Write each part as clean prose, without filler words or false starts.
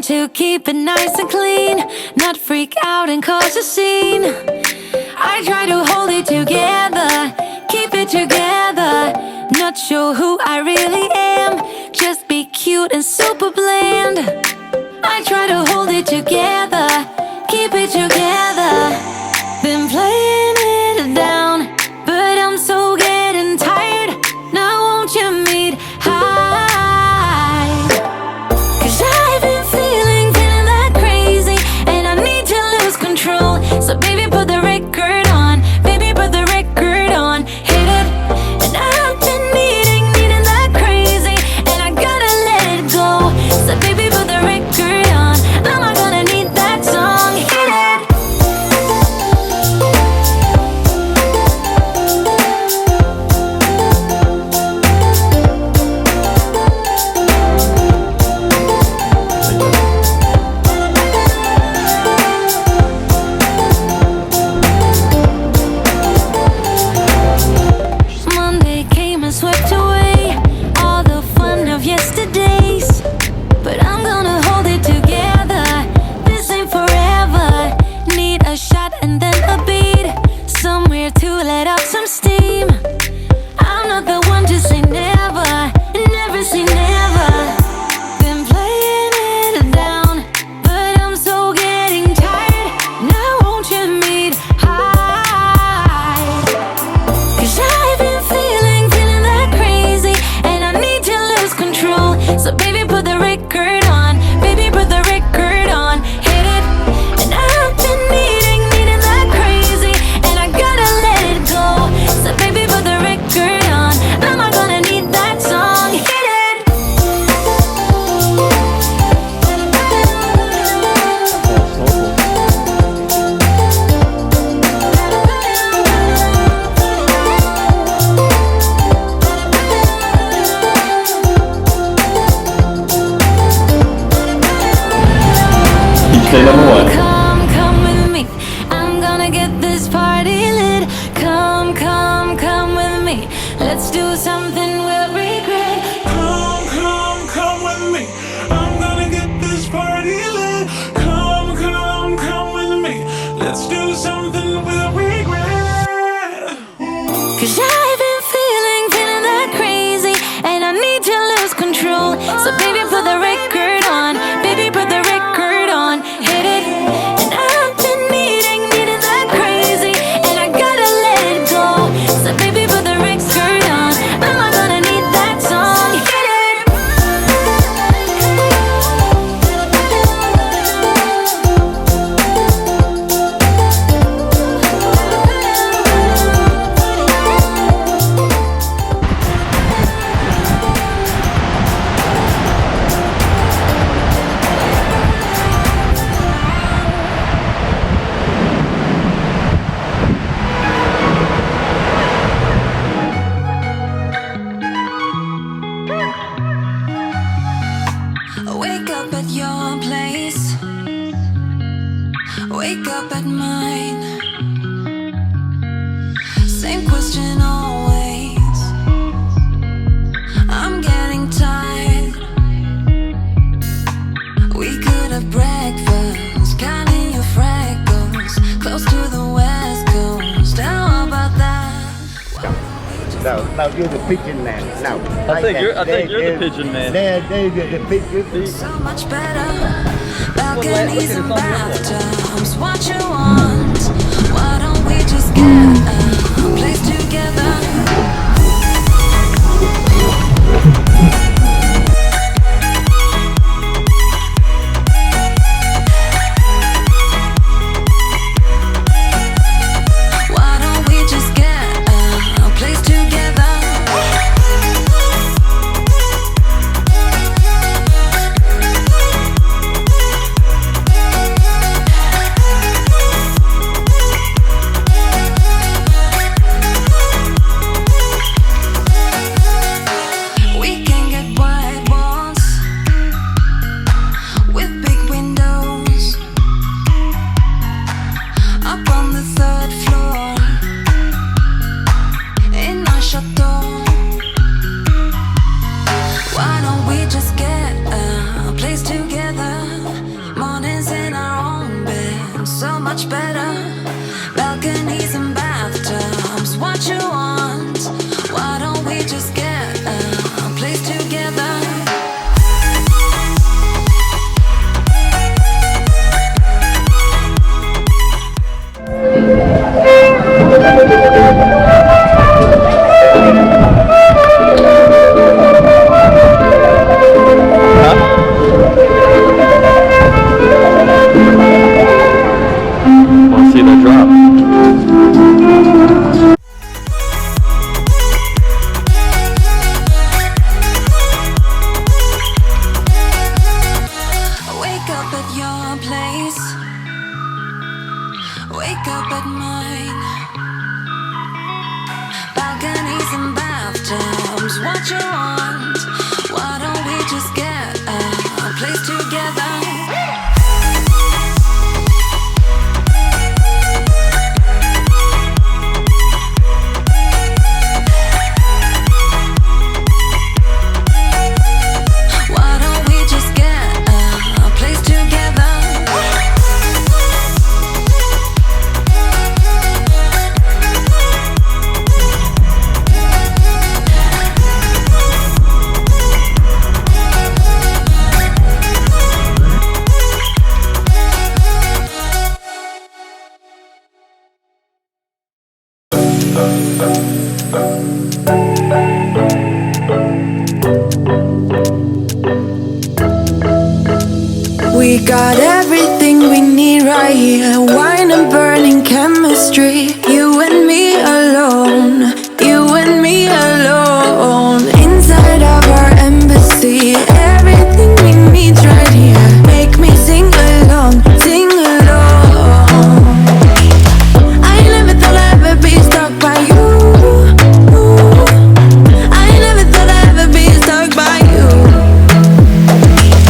to keep it nice and clean, not freak out and cause a scene. I try to hold it together, keep it together. Not sure who I really am, just be cute and super bland. I try to hold it together, keep it together. Been playing it down, but I'm so getting tired. Now won't you meet high? 'Cause I've been feeling that crazy, and I need to lose control. So baby, put the record on, baby, put the record on, hit it. And I've been needing that crazy, and I gotta let it go. So baby, put the record on, I'm not gonna need that song, hit it. Monday came and swept away all the fun of yesterdays, but I'm gonna hold it together. This ain't forever. Need a shot and then a beat, somewhere to let out some steam. I'm not the one to say never, never say never. Been playing it down, but I'm so getting tired. Now won't you meet high? 'Cause I've been feeling that crazy, and I need to lose control. So baby, put the record on, baby, put the record on, hit it. And I've been needing that crazy, and I gotta let it go. So baby, put the record on, I'm not gonna need that song, hit it. Say number one. Come with me. I'm gonna get this party lit. Come with me. Let's do something we'll regret. Come with me. I'm gonna get this party lit. Come with me. Let's do something we'll regret. 'Cause I've been feeling that crazy, and I need to lose control. So baby, put the record on, baby, put the record on, hit it. And I've been needing that crazy, and I gotta let it go. So baby, put the record on, I'm not gonna need that song, hit it. Wake up at your place, wake up at mine. Same question always. I'm getting tired. We could have breakfast, counting your freckles, close to the west coast. How about that? Now you're the pigeon man. Now I think you're the pigeon man. There you're the pigeon. So much better. Balconies and bathtubs, what you want? Why don't we just get a place together? Why don't we just get a place together? mine. Balconies and bathtubs, what you want? Why don't we just get a place together? We got everything we need right here. Wine and burning chemistry. You and me alone. You and me alone. Inside of our embassy. Everything we need's right here. Make me sing along, sing along. I never thought I'd ever be stuck by you. I never thought I'd ever be stuck by you.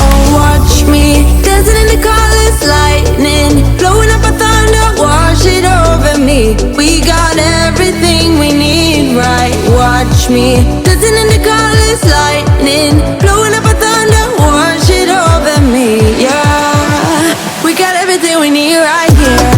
Oh, watch me dancing in the colors, lightning blowing up a thunder, wash it over me. We got everything we need, right? Watch me dancing in the colors, lightning blowing up a thunder, wash it over me. Yeah, we got everything we need right here.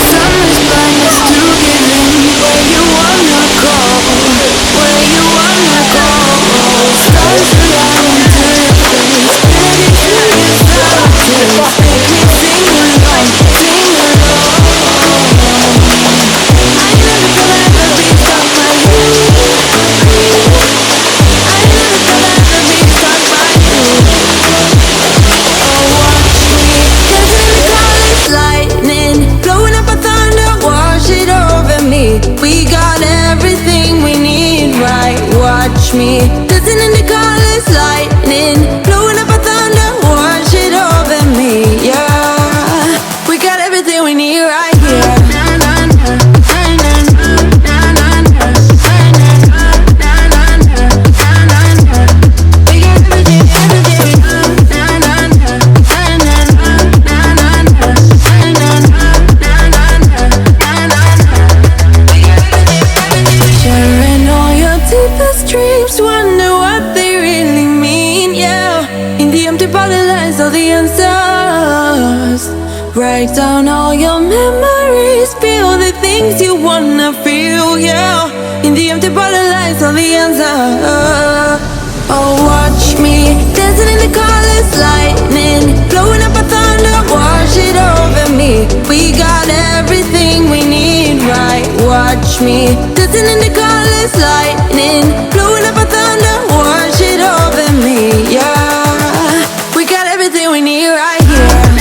Summer's blindness to give in. Where you wanna go? Where you wanna go? Stars align to your face. Baby, feel your taste. Make me sing along, sing along. I never thought I'd ever be stuck by you. I never thought I'd ever be stuck by you. Oh, watch me dancing in the colors, lightning blowing up a thunder, wash it over me. We got everything we need, right? Watch me dancing in the colors, lightning blowing up a thunder, wash it over me. Yeah, we got everything we need right here. We got everything, sharing all your deepest dreams, wonder what they really mean, yeah. In the empty bottle lies all the answers. Write down all your memories, feel the things you wanna feel, yeah. In the empty bottle lies all the answers. Oh, watch me dancing in the colors, lightning blowing up a thunder, wash it over me. We got everything we need, right? Watch me dancing in the colors, lightning blowing up a thunder, wash it over me. Yeah, we got everything we need right here.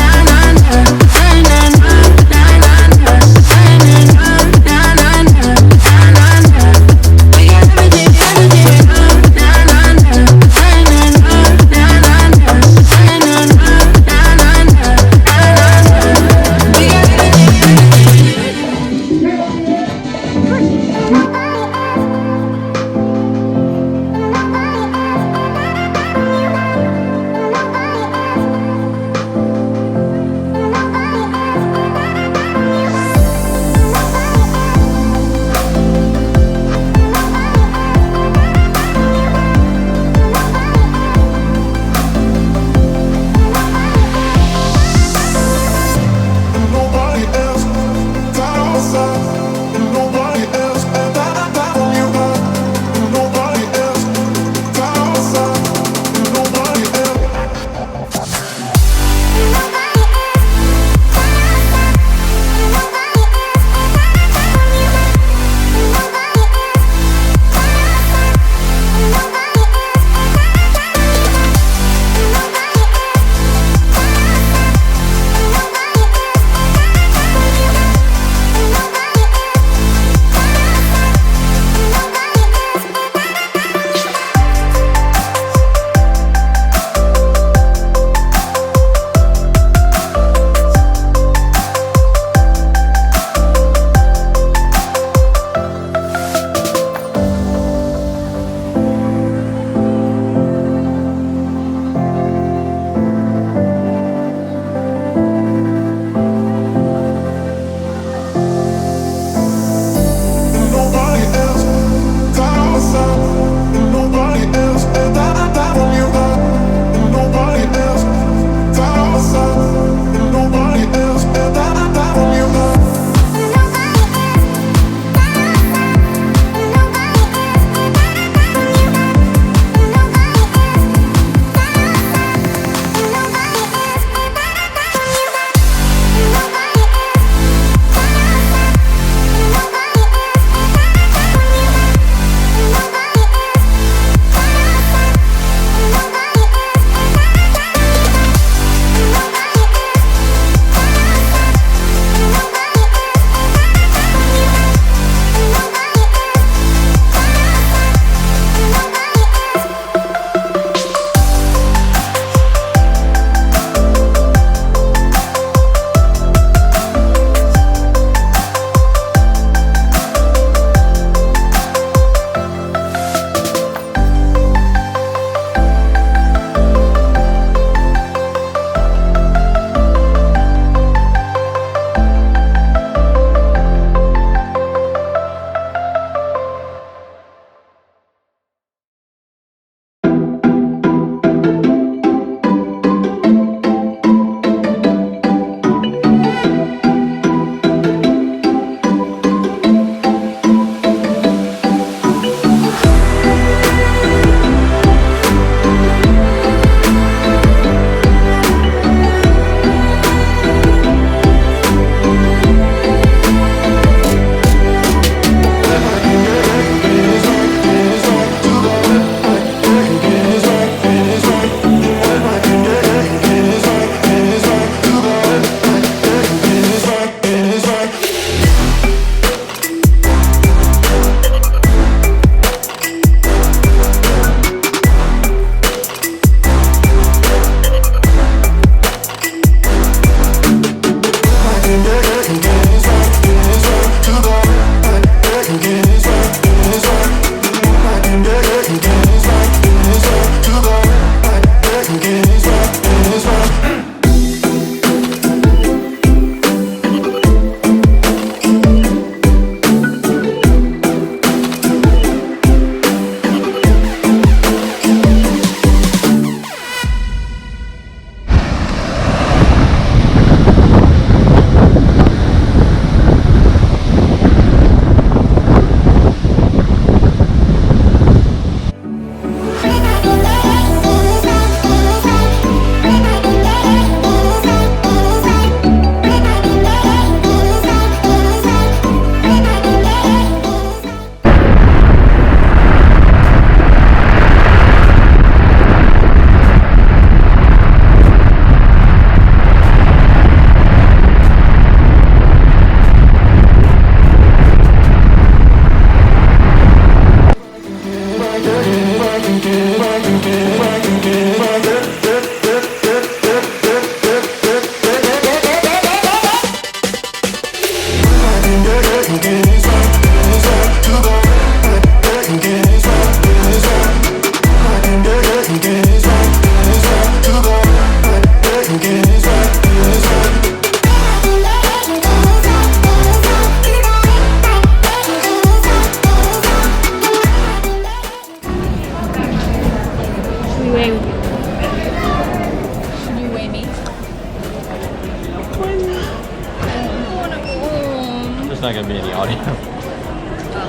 not gonna be any audio. I'm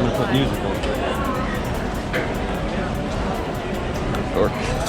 gonna put music over it. Dork.